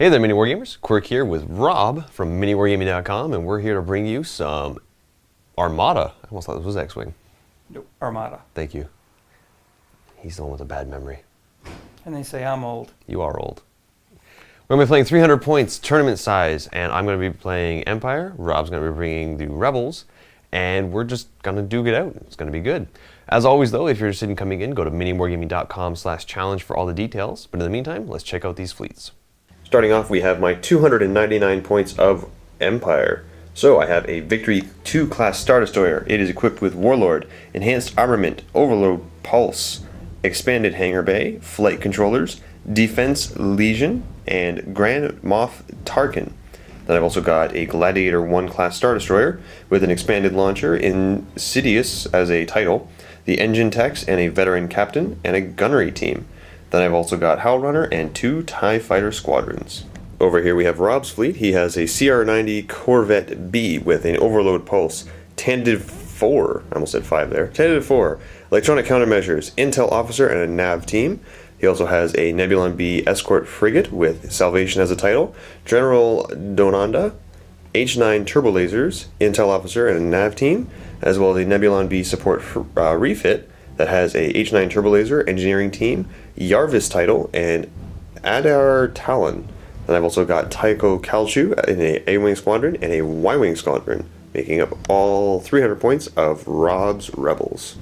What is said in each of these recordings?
Hey there, MiniWarGamers. Quirk here with Rob from MiniWarGaming.com, and we're here to bring you some Armada. I almost thought this was X-Wing. Nope, Armada. Thank you. He's the one with a bad memory. And they say I'm old. You are old. We're going to be playing 300 points, tournament size, and I'm going to be playing Empire. Rob's going to be bringing the Rebels, and we're just going to duke it out. It's going to be good. As always, though, if you're interested in coming in, go to MiniWarGaming.com/challenge for all the details. But in the meantime, let's check out these fleets. Starting off, we have my 299 points of Empire. So I have a Victory 2 class Star Destroyer. It is equipped with Warlord, Enhanced Armament, Overload Pulse, Expanded Hangar Bay, Flight Controllers, Defense Legion, and Grand Moff Tarkin. Then I've also got a Gladiator 1 class Star Destroyer with an expanded launcher, Insidious as a title, the Engine Techs and a Veteran Captain, and a Gunnery team. Then I've also got Howl Runner and 2 TIE Fighter squadrons. Over here we have Rob's fleet. He has a CR-90 Corvette B with an Overload Pulse, Tentative 4, I almost said 5 there, Tentative 4, Electronic Countermeasures, Intel Officer, and a Nav team. He also has a Nebulon B Escort Frigate with Salvation as a title, General Donanda, H9 Turbo Lasers, Intel Officer, and a Nav team, as well as a Nebulon B Support refit that has a H9 Turbo Laser Engineering team, Yarvis title, and Adar Talon. Then I've also got Tycho Calchu in a A-Wing Squadron and a Y-Wing Squadron, making up all 300 points of Rob's Rebels.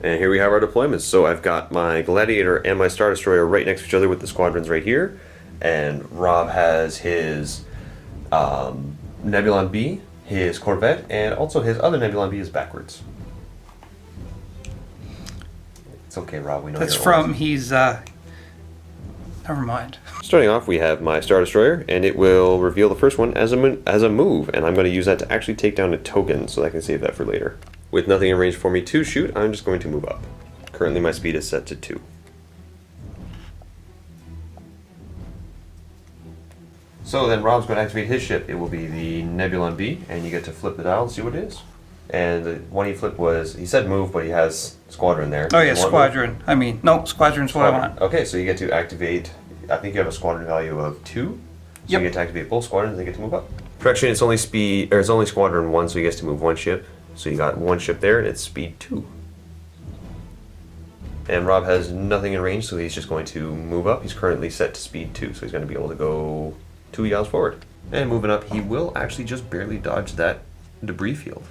And here we have our deployments. So I've got my Gladiator and my Star Destroyer right next to each other with the squadrons right here. And Rob has his Nebulon B, his Corvette, and also his other Nebulon B is backwards. It's okay, Rob, we know That's you're from, old. he's, never mind. Starting off, we have my Star Destroyer, and it will reveal the first one as a move, and I'm going to use that to actually take down a token, so I can save that for later. With nothing in range for me to shoot, I'm just going to move up. Currently, my speed is set to 2. So then Rob's going to activate his ship. It will be the Nebulon B, and you get to flip the dial and see what it is. And the one he flipped was, he said move, but he has Squadron there. Oh yeah, Squadron. I mean, no, Squadron's what I want. Okay, so you get to activate, I think you have a Squadron value of 2. So Yep. you get to activate both Squadrons and they get to move up. Correction, it's only speed, or it's only Squadron 1, so he gets to move 1 ship. So you got 1 ship there, and it's speed 2. And Rob has nothing in range, so he's just going to move up. He's currently set to speed 2, so he's going to be able to go 2 yaws forward. And moving up, he will actually just barely dodge that debris field.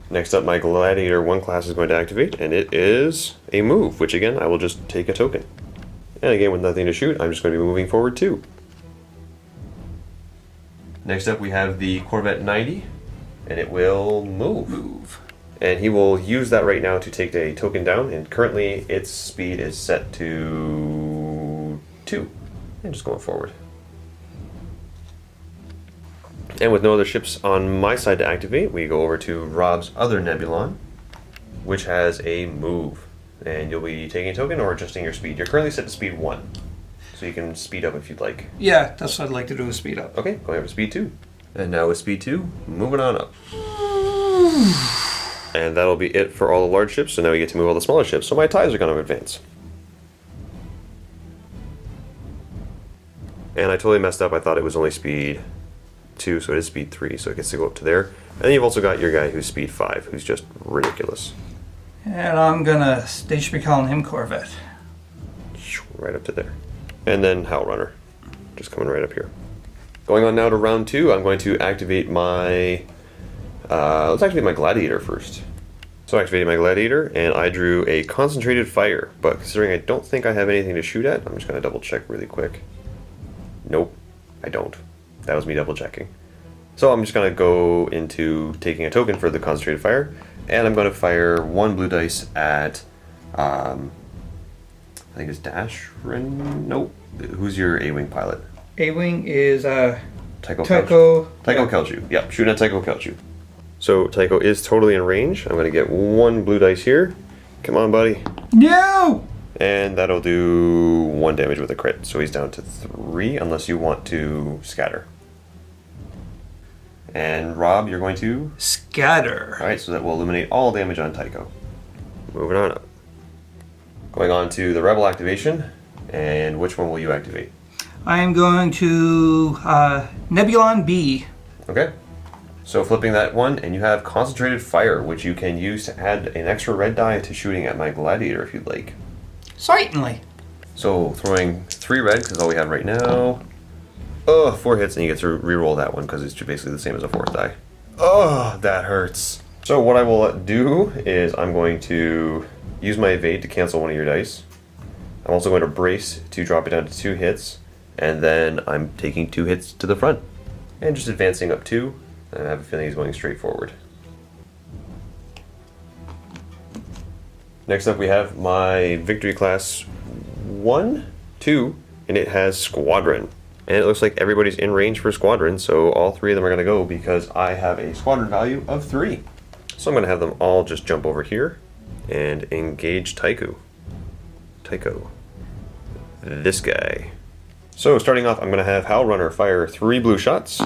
Next up, my Gladiator 1 class is going to activate, and it is a move, which again, I will just take a token. And again, with nothing to shoot, I'm just going to be moving forward 2. Next up, we have the Corvette 90, and it will move. And he will use that right now to take a token down, and currently its speed is set to 2. And just going forward. And with no other ships on my side to activate, we go over to Rob's other Nebulon, which has a move. And you'll be taking a token or adjusting your speed. You're currently set to speed 1, so you can speed up if you'd like. Yeah, that's what I'd like to do is speed up. Okay, going over to speed 2. And now with speed 2, moving on up. And that'll be it for all the large ships, so now we get to move all the smaller ships. So my ties are going to advance. And I totally messed up. I thought it was only speed 2, so it is speed 3, so it gets to go up to there. And then you've also got your guy who's speed 5, who's just ridiculous. And I'm gonna, they should be calling him Corvette. Right up to there. And then Howl Runner, just coming right up here. Going on now to round 2, I'm going to activate my, let's activate my Gladiator first. So I activated my Gladiator, and I drew a Concentrated Fire, but considering I don't think I have anything to shoot at, I'm just going to double check really quick. Nope, I don't. That was me double checking. So I'm just going to go into taking a token for the Concentrated Fire, and I'm going to fire 1 blue dice at, I think it's nope. Who's your A-Wing pilot? A-Wing is, Tycho Tycho Calchu. Yep, shooting at Tycho Calchu. So Tycho is totally in range. I'm going to get 1 blue dice here. Come on, buddy. No! And that'll do 1 damage with a crit. So he's down to 3 unless you want to scatter. And Rob, you're going to? Scatter. Alright, so that will eliminate all damage on Tycho. Moving on up. Going on to the Rebel activation. And which one will you activate? I am going to Nebulon B. Okay. So flipping that one, and you have Concentrated Fire, which you can use to add an extra red die to shooting at my Gladiator if you'd like. Certainly. So throwing 3 red, because all we have right now. Oh, 4 hits, and you get to re-roll that one, because it's basically the same as a 4th die. Oh, that hurts. So what I will do is I'm going to use my evade to cancel one of your dice. I'm also going to brace to drop it down to 2 hits, and then I'm taking 2 hits to the front. And just advancing up 2. I have a feeling he's going straight forward. Next up we have my Victory Class 1, 2, and it has Squadron. And it looks like everybody's in range for Squadron, so all 3 of them are going to go because I have a Squadron value of 3. So I'm going to have them all just jump over here and engage Tycho. This guy. So starting off, I'm going to have Howl Runner fire 3 blue shots.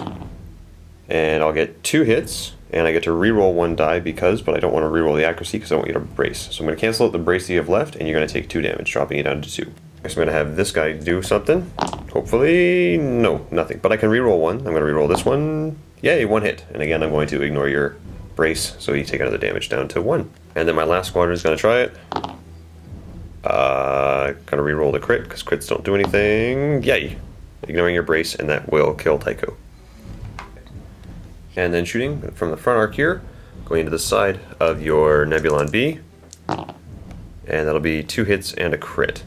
And I'll get 2 hits, and I get to reroll 1 die but I don't want to reroll the accuracy because I want you to brace. So I'm going to cancel out the brace that you have left, and you're going to take 2 damage, dropping it down to 2. Next I'm going to have this guy do something. Hopefully, no, nothing. But I can reroll 1. I'm going to reroll this one. Yay, 1 hit. And again, I'm going to ignore your brace, so you take another damage down to 1. And then my last squadron is going to try it. Going to reroll the crit, because crits don't do anything. Yay! Ignoring your brace, and that will kill Tycho. And then shooting from the front arc here, going into the side of your Nebulon B. And that'll be 2 hits and a crit.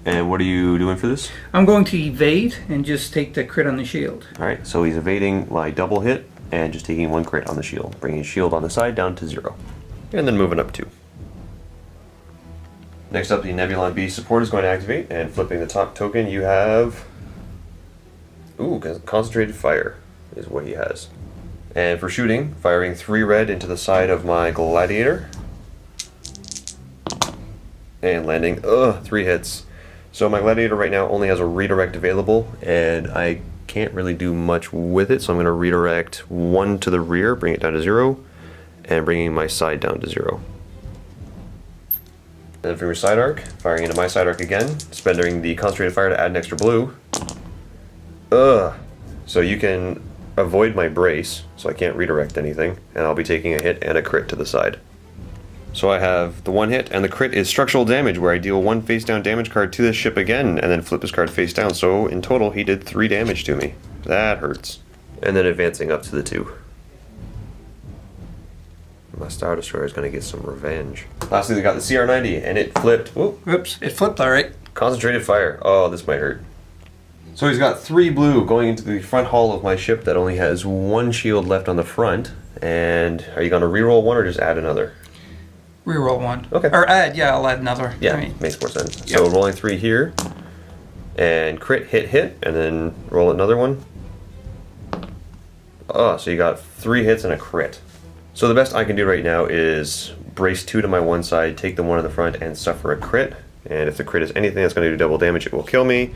And what are you doing for this? I'm going to evade and just take the crit on the shield. Alright, so he's evading my double hit and just taking 1 crit on the shield, bringing shield on the side down to 0. And then moving up 2. Next up, the Nebulon B support is going to activate, and flipping the top token, you have... Ooh, Concentrated Fire is what he has. And for shooting, firing 3 red into the side of my Gladiator. And landing, 3 hits. So my Gladiator right now only has a redirect available, and I can't really do much with it, so I'm going to redirect 1 to the rear, bring it down to 0, and bringing my side down to 0. And then from your side arc, firing into my side arc again, spending the Concentrated Fire to add an extra blue. So you can avoid my brace, so I can't redirect anything, and I'll be taking a hit and a crit to the side. So I have the 1 hit, and the crit is structural damage, where I deal 1 face down damage card to this ship again, and then flip this card face down, so in total he did 3 damage to me. That hurts. And then advancing up to the 2. My Star Destroyer is going to get some revenge. Lastly, we got the CR90, and it flipped. Whoop. Whoops, it flipped alright. Concentrated Fire. Oh, this might hurt. So he's got 3 blue going into the front hull of my ship that only has 1 shield left on the front. And are you going to reroll 1 or just add another? Reroll 1. Okay. Or add, yeah, I'll add another. Yeah, makes more sense. Yep. So rolling 3 here, and crit, hit, and then roll another one. Oh, so you got 3 hits and a crit. So the best I can do right now is brace 2 to my one side, take the 1 in the front, and suffer a crit. And if the crit is anything that's going to do double damage, it will kill me.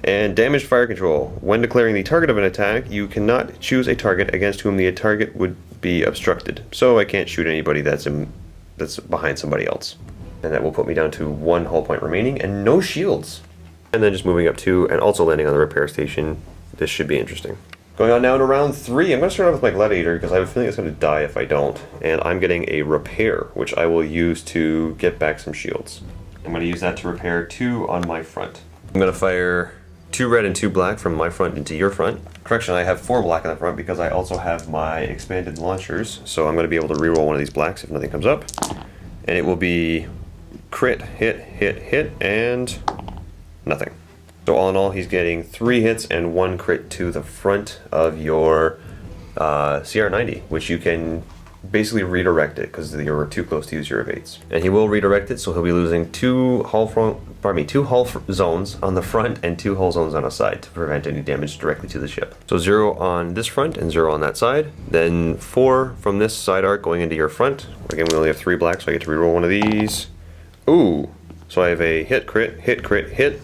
And damaged fire control. When declaring the target of an attack, you cannot choose a target against whom the target would be obstructed. So I can't shoot anybody that's behind somebody else. And that will put me down to 1 hull point remaining and no shields. And then just moving up 2 and also landing on the repair station. This should be interesting. Going on now to round 3, I'm going to start off with my Gladiator because I have a feeling it's going to die if I don't. And I'm getting a repair, which I will use to get back some shields. I'm going to use that to repair 2 on my front. I'm going to fire 2 red and 2 black from my front into your front. Correction, I have 4 black in the front because I also have my expanded launchers, so I'm going to be able to reroll one of these blacks if nothing comes up. And it will be crit, hit, and nothing. So all in all, he's getting 3 hits and 1 crit to the front of your CR90, which you can basically redirect it because you're too close to use your evades. And he will redirect it, so he'll be losing 2 hull zones on the front and 2 hull zones on the side to prevent any damage directly to the ship. So 0 on this front and 0 on that side. Then 4 from this side arc going into your front. Again, we only have 3 black, so I get to reroll one of these. Ooh! So I have a hit, crit, hit.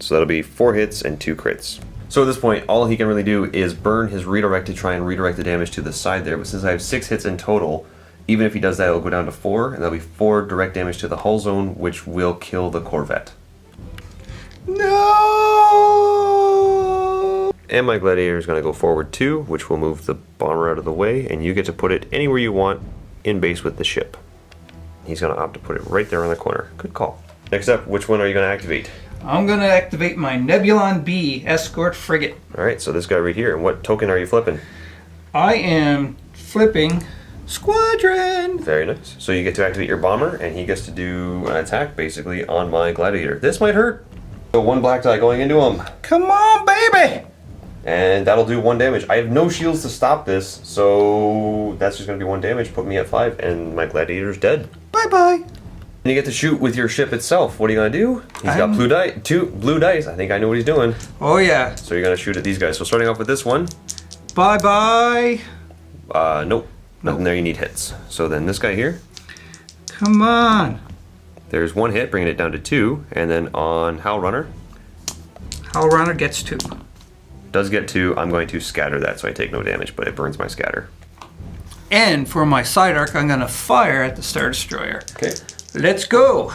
So that'll be 4 hits and 2 crits. So at this point, all he can really do is burn his redirect to try and redirect the damage to the side there. But since I have 6 hits in total, even if he does that, it'll go down to 4, and that'll be 4 direct damage to the hull zone, which will kill the Corvette. No! And my gladiator is going to go forward 2, which will move the bomber out of the way, and you get to put it anywhere you want in base with the ship. He's going to opt to put it right there in the corner. Good call. Next up, which one are you going to activate? I'm going to activate my Nebulon B escort frigate. Alright, so this guy right here. And what token are you flipping? I am flipping Squadron. Very nice. So you get to activate your bomber, and he gets to do an attack, basically, on my gladiator. This might hurt. So 1 black die going into him. Come on, baby! And that'll do 1 damage. I have no shields to stop this, so that's just going to be 1 damage. Put me at 5, and my gladiator's dead. Bye-bye. And you get to shoot with your ship itself. What are you going to do? He's got two blue dice. I think I know what he's doing. Oh, yeah. So you're going to shoot at these guys. So starting off with this one. Bye-bye. Nope. Nothing there, you need hits. So then this guy here. Come on. There's 1 hit, bringing it down to 2. And then on Howl Runner. Howl Runner gets 2. Does get 2. I'm going to scatter that, so I take no damage, but it burns my scatter. And for my side arc, I'm going to fire at the Star Destroyer. Okay. Let's go.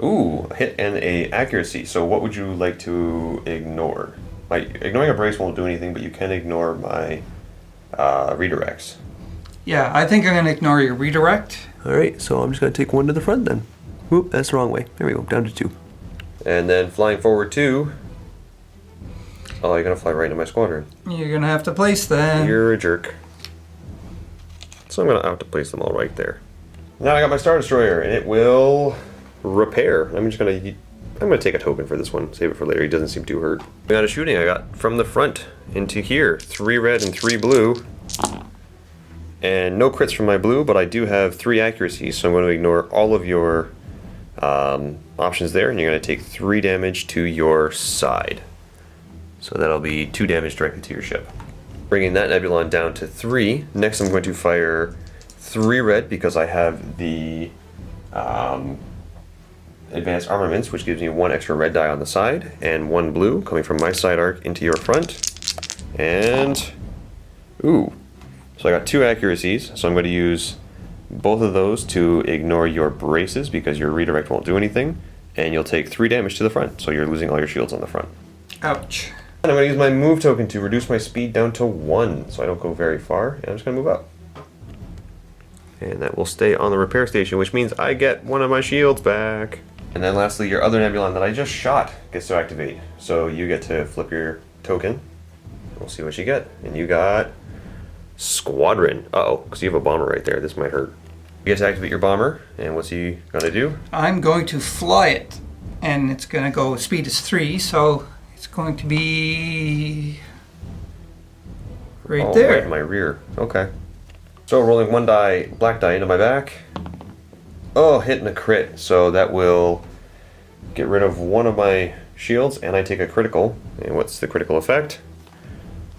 Ooh, a hit and a accuracy. So what would you like to ignore? Like, ignoring a brace won't do anything, but you can ignore my redirects. Yeah, I think I'm going to ignore your redirect. Alright, so I'm just going to take 1 to the front then. Oop, that's the wrong way. There we go, down to 2. And then flying forward 2. Oh, you're going to fly right into my squadron. You're going to have to place them. You're a jerk. So I'm going to have to place them all right there. Now I got my Star Destroyer, and it will repair. I'm going to take a token for this one. Save it for later. He doesn't seem too hurt. The amount of shooting I got from the front into here. 3 red and 3 blue. And no crits from my blue, but I do have 3 accuracies, so I'm going to ignore all of your options there, and you're going to take 3 damage to your side. So that'll be 2 damage directly to your ship. Bringing that Nebulon down to 3. Next I'm going to fire 3 red because I have the advanced armaments, which gives me 1 extra red die on the side, and 1 blue coming from my side arc into your front. And, ooh. So I got 2 accuracies, so I'm going to use both of those to ignore your braces because your redirect won't do anything, and you'll take 3 damage to the front, so you're losing all your shields on the front. Ouch. And I'm going to use my move token to reduce my speed down to 1, so I don't go very far, and I'm just going to move up. And that will stay on the repair station, which means I get 1 of my shields back. And then lastly, your other Nebulon that I just shot gets to activate. So you get to flip your token. We'll see what you get. And you got Squadron. Uh-oh, because you have a bomber right there. This might hurt. You get to activate your bomber, and what's he going to do? I'm going to fly it, and it's going to go, speed is 3, so it's going to be right there. Right in my rear. Okay. So rolling 1 die, black die into my back. Oh, hitting a crit. So that will get rid of 1 of my shields, and I take a critical. And what's the critical effect?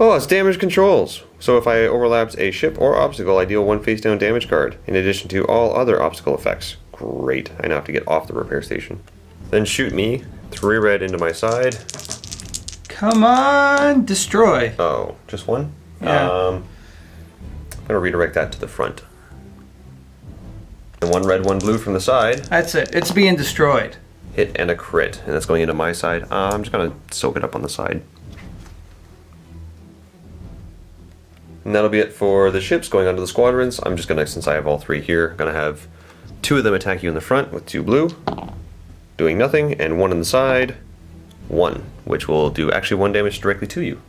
Oh, it's damage controls. So if I overlaps a ship or obstacle, I deal 1 face down damage card, in addition to all other obstacle effects. Great. I now have to get off the repair station. Then shoot me 3 red into my side. Come on, destroy. Oh, just 1? Yeah. I'm going to redirect that to the front. And 1 red, 1 blue from the side. That's it. It's being destroyed. Hit and a crit. And that's going into my side. I'm just going to soak it up on the side. And that'll be it for the ships going onto the squadrons. I'm just going to, since I have all 3 here, going to have 2 of them attack you in the front with 2 blue. Doing nothing. And 1 on the side. 1. Which will do actually 1 damage directly to you.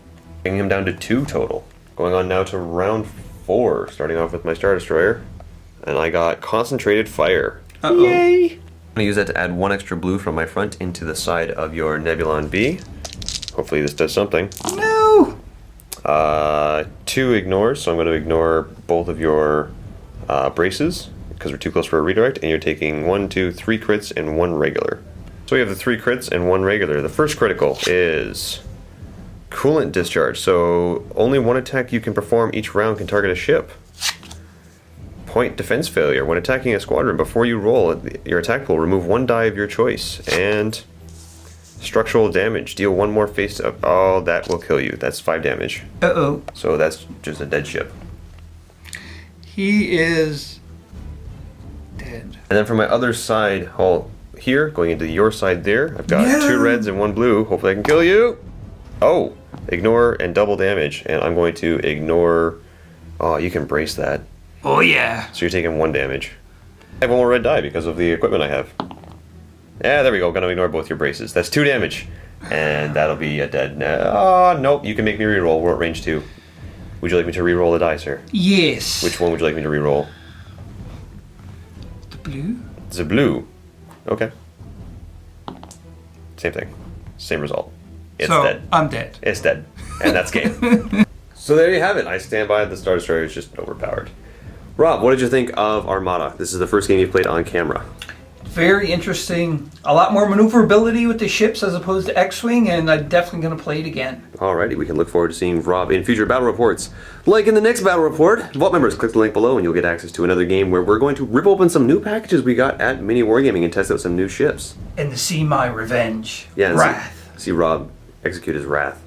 Bringing him down to 2 total. Going on now to round 4. Starting off with my Star Destroyer. And I got Concentrated Fire. Uh-oh. Yay! I'm going to use that to add 1 extra blue from my front into the side of your Nebulon B. Hopefully this does something. No! 2 ignores, so I'm going to ignore both of your braces because we're too close for a redirect, and you're taking 1, 2, 3 crits and 1 regular. So we have the 3 crits and 1 regular. The first critical is Coolant Discharge, so only 1 attack you can perform each round can target a ship. Point Defense Failure. When attacking a squadron, before you roll your attack pool, remove 1 die of your choice. And Structural Damage. Deal 1 more face up. Oh, that will kill you. That's 5 damage. Uh-oh. So that's just a dead ship. He is dead. And then from my other side, here, going into your side there. I've got No. 2 reds and 1 blue. Hopefully I can kill you. Oh, ignore and double damage. And I'm going to ignore... Oh, you can brace that. Oh yeah. So you're taking 1 damage. I have 1 more red die because of the equipment I have. Yeah, there we go. Gonna ignore both your braces. That's 2 damage. And that'll be a dead... Oh, nope. You can make me reroll. We're at range 2. Would you like me to reroll the die, sir? Yes. Which one would you like me to reroll? The blue? The blue. Okay. Same thing. Same result. It's so, dead. I'm dead. It's dead. And that's game. So there you have it. I stand by the Star Destroyer is just overpowered. Rob, what did you think of Armada? This is the first game you've played on camera. Very interesting. A lot more maneuverability with the ships as opposed to X-Wing, and I'm definitely going to play it again. Alrighty, we can look forward to seeing Rob in future battle reports. Like in the next battle report, Vault members, click the link below and you'll get access to another game where we're going to rip open some new packages we got at MiniWarGaming and test out some new ships. And to see my revenge. Yeah, and Wrath. see Rob execute his wrath.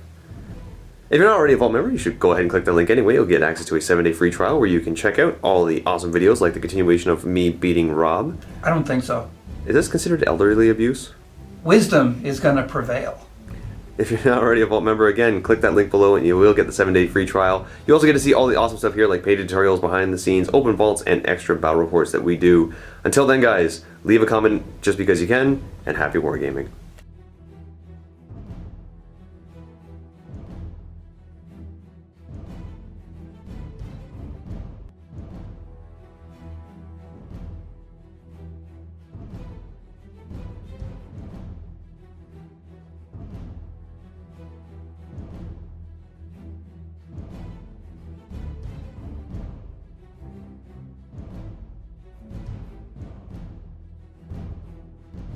If you're not already a Vault member, you should go ahead and click the link anyway. You'll get access to a 7-day free trial where you can check out all the awesome videos like the continuation of me beating Rob. I don't think so. Is this considered elderly abuse? Wisdom is going to prevail. If you're not already a Vault member, again, click that link below and you will get the 7-day free trial. You also get to see all the awesome stuff here like paid tutorials, behind the scenes, open vaults, and extra battle reports that we do. Until then, guys, leave a comment just because you can, and happy wargaming.